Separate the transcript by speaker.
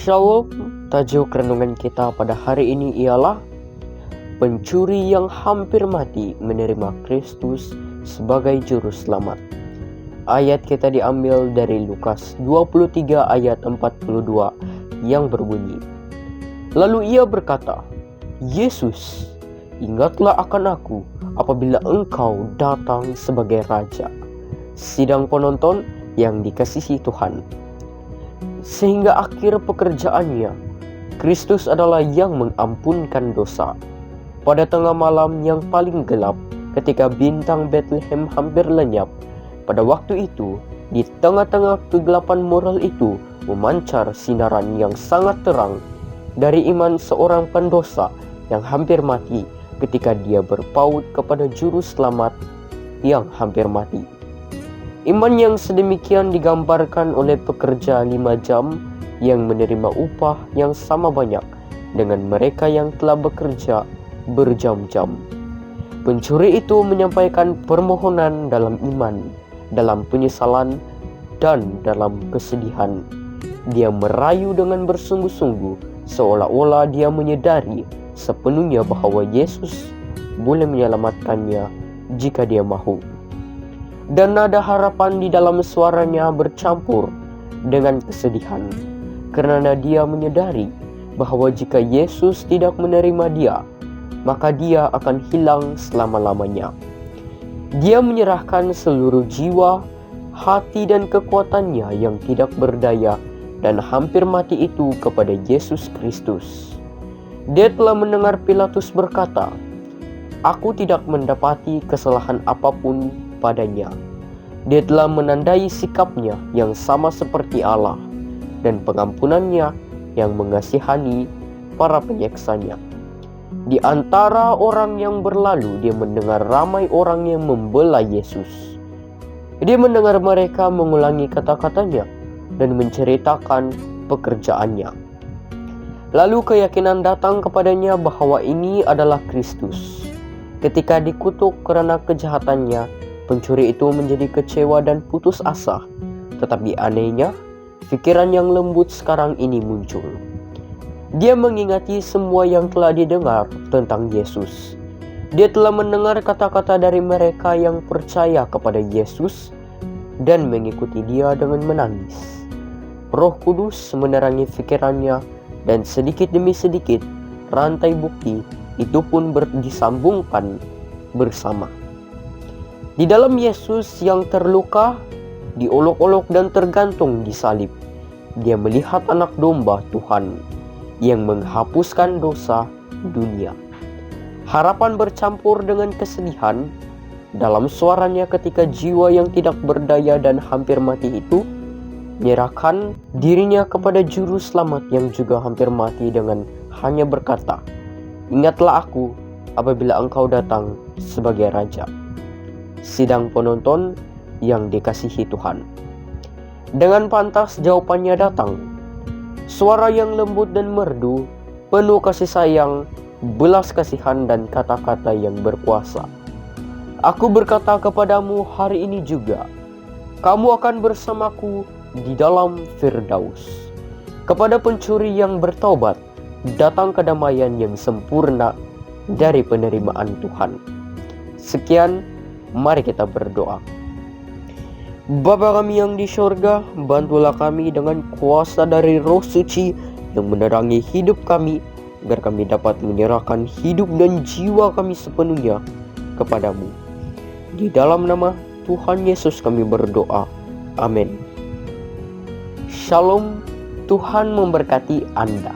Speaker 1: Shalom, tajuk renungan kita pada hari ini ialah pencuri yang hampir mati menerima Kristus sebagai juru selamat. Ayat kita diambil dari Lukas 23 ayat 42 yang berbunyi, "Lalu ia berkata, Yesus, ingatlah akan aku apabila engkau datang sebagai Raja." Sidang penonton yang dikasihi Tuhan, sehingga akhir pekerjaannya, Kristus adalah yang mengampunkan dosa. Pada tengah malam yang paling gelap, ketika bintang Bethlehem hampir lenyap, pada waktu itu, di tengah-tengah kegelapan moral itu, memancar sinaran yang sangat terang dari iman seorang pendosa yang hampir mati ketika dia berpaut kepada Juru Selamat yang hampir mati. Iman yang sedemikian digambarkan oleh pekerja 5 jam yang menerima upah yang sama banyak dengan mereka yang telah bekerja berjam-jam. Pencuri itu menyampaikan permohonan dalam iman, dalam penyesalan, dan dalam kesedihan. Dia merayu dengan bersungguh-sungguh, seolah-olah dia menyadari sepenuhnya bahwa Yesus boleh menyelamatkannya jika dia mahu. Dan nada harapan di dalam suaranya bercampur dengan kesedihan, karena dia menyadari bahwa jika Yesus tidak menerima dia, maka dia akan hilang selama-lamanya. Dia menyerahkan seluruh jiwa, hati dan kekuatannya yang tidak berdaya dan hampir mati itu kepada Yesus Kristus. Dia telah mendengar Pilatus berkata, "Aku tidak mendapati kesalahan apapun padanya." Dia telah menandai sikapnya yang sama seperti Allah dan pengampunannya yang mengasihani para penyiksanya. Di antara orang yang berlalu, dia mendengar ramai orang yang membela Yesus. Dia mendengar mereka mengulangi kata-katanya dan menceritakan pekerjaannya. Lalu keyakinan datang kepadanya bahwa ini adalah Kristus. Ketika dikutuk karena kejahatannya, pencuri itu menjadi kecewa dan putus asa. Tetapi anehnya, pikiran yang lembut sekarang ini muncul. Dia mengingati semua yang telah didengar tentang Yesus. Dia telah mendengar kata-kata dari mereka yang percaya kepada Yesus dan mengikuti dia dengan menangis. Roh Kudus menerangi pikirannya, dan sedikit demi sedikit rantai bukti itu pun disambungkan bersama. Di dalam Yesus yang terluka, diolok-olok dan tergantung di salib, dia melihat anak domba Tuhan yang menghapuskan dosa dunia. Harapan bercampur dengan kesedihan dalam suaranya ketika jiwa yang tidak berdaya dan hampir mati itu menyerahkan dirinya kepada Juru Selamat yang juga hampir mati dengan hanya berkata, "Ingatlah aku apabila engkau datang sebagai Raja." Sidang penonton yang dikasihi Tuhan, dengan pantas jawabannya datang. Suara yang lembut dan merdu, penuh kasih sayang, belas kasihan dan kata-kata yang berkuasa. "Aku berkata kepadamu hari ini juga, kamu akan bersamaku di dalam Firdaus." Kepada pencuri yang bertaubat, datang kedamaian yang sempurna dari penerimaan Tuhan. Sekian, mari kita berdoa. Bapa kami yang di sorga, bantulah kami dengan kuasa dari Roh Suci yang menerangi hidup kami, agar kami dapat menyerahkan hidup dan jiwa kami sepenuhnya kepadamu. Di dalam nama Tuhan Yesus kami berdoa. Amin. Shalom, Tuhan memberkati Anda.